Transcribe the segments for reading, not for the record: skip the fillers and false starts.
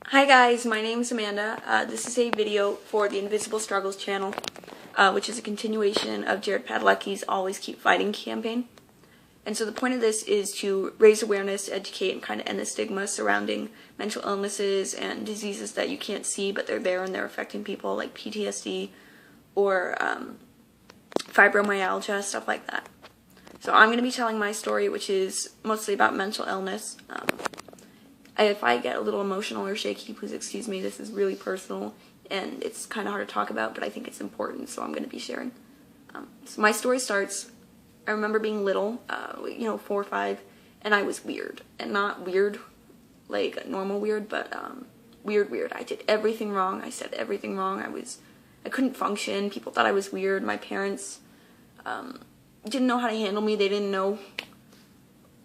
Hi guys, my name is Amanda. This is a video for the Invisible Struggles channel, which is a continuation of Jared Padalecki's Always Keep Fighting campaign. And so the point of this is to raise awareness, educate, and kind of end the stigma surrounding mental illnesses and diseases that you can't see, but they're there and they're affecting people, like PTSD or fibromyalgia, stuff like that. So I'm going to be telling my story, which is mostly about mental illness. If I get a little emotional or shaky, please excuse me. This is really personal, and it's kind of hard to talk about, but I think it's important, so I'm going to be sharing. So my story starts, I remember being little, 4 or 5, and I was weird. And not weird, like normal weird, but weird. I did everything wrong. I said everything wrong. I couldn't function. People thought I was weird. My parents didn't know how to handle me. They didn't know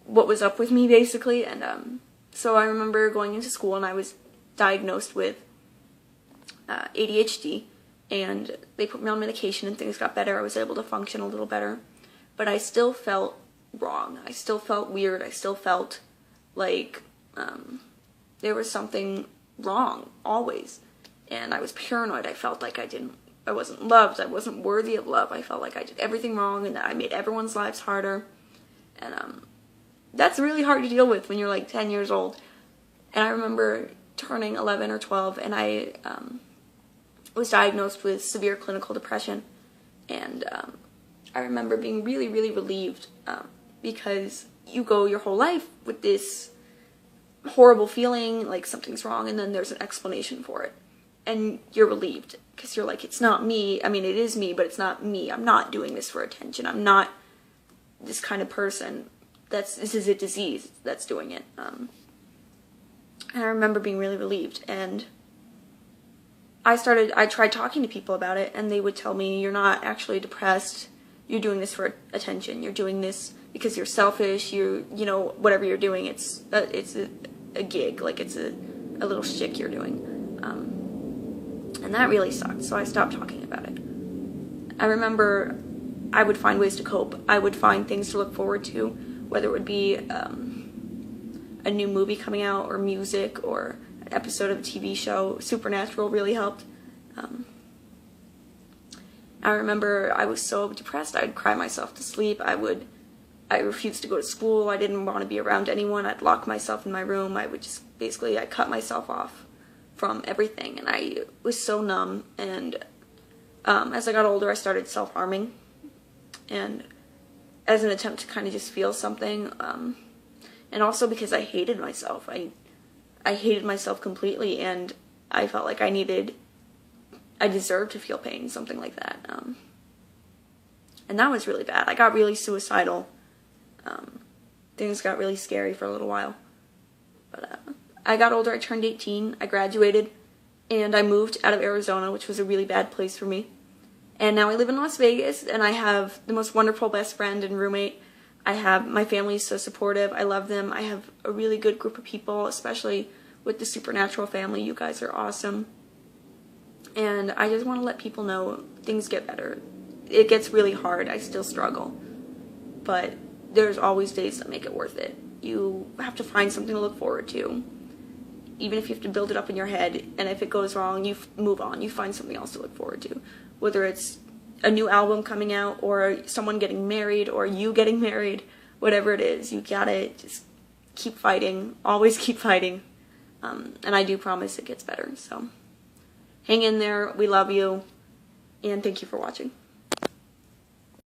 what was up with me, basically, and so I remember going into school and I was diagnosed with ADHD, and they put me on medication and things got better. I was able to function a little better, but I still felt wrong. I still felt weird. I still felt like there was something wrong, always. And I was paranoid. I felt like I wasn't loved. I wasn't worthy of love. I felt like I did everything wrong and that I made everyone's lives harder. And that's really hard to deal with when you're like 10 years old. And I remember turning 11 or 12 and I was diagnosed with severe clinical depression. And I remember being really, really relieved because you go your whole life with this horrible feeling like something's wrong, and then there's an explanation for it. And you're relieved because you're like, it's not me. I mean, it is me, but it's not me. I'm not doing this for attention. I'm not this kind of person. This is a disease that's doing it. And I remember being really relieved, and I tried talking to people about it, and they would tell me, you're not actually depressed, you're doing this for attention, you're doing this because you're selfish, whatever you're doing, it's a gig, like it's a little shtick you're doing. And that really sucked, so I stopped talking about it. I remember I would find ways to cope. I would find things to look forward to, whether it would be a new movie coming out, or music, or an episode of a TV show. Supernatural really helped. I remember I was so depressed, I'd cry myself to sleep. I refused to go to school. I didn't want to be around anyone. I'd lock myself in my room. I cut myself off from everything, and I was so numb. And as I got older, I started self-harming, and as an attempt to kind of just feel something, and also because I hated myself. I hated myself completely, and I felt like I deserved to feel pain, something like that. And that was really bad. I got really suicidal. Things got really scary for a little while. But I got older, I turned 18, I graduated, and I moved out of Arizona, which was a really bad place for me. And now I live in Las Vegas, and I have the most wonderful best friend and roommate. My family is so supportive. I love them. I have a really good group of people, especially with the Supernatural family. You guys are awesome. And I just want to let people know things get better. It gets really hard. I still struggle. But there's always days that make it worth it. You have to find something to look forward to. Even if you have to build it up in your head, and if it goes wrong, you move on. You find something else to look forward to. Whether it's a new album coming out, or someone getting married, or you getting married, whatever it is, you gotta just keep fighting. Always keep fighting. And I do promise it gets better. So hang in there. We love you. And thank you for watching.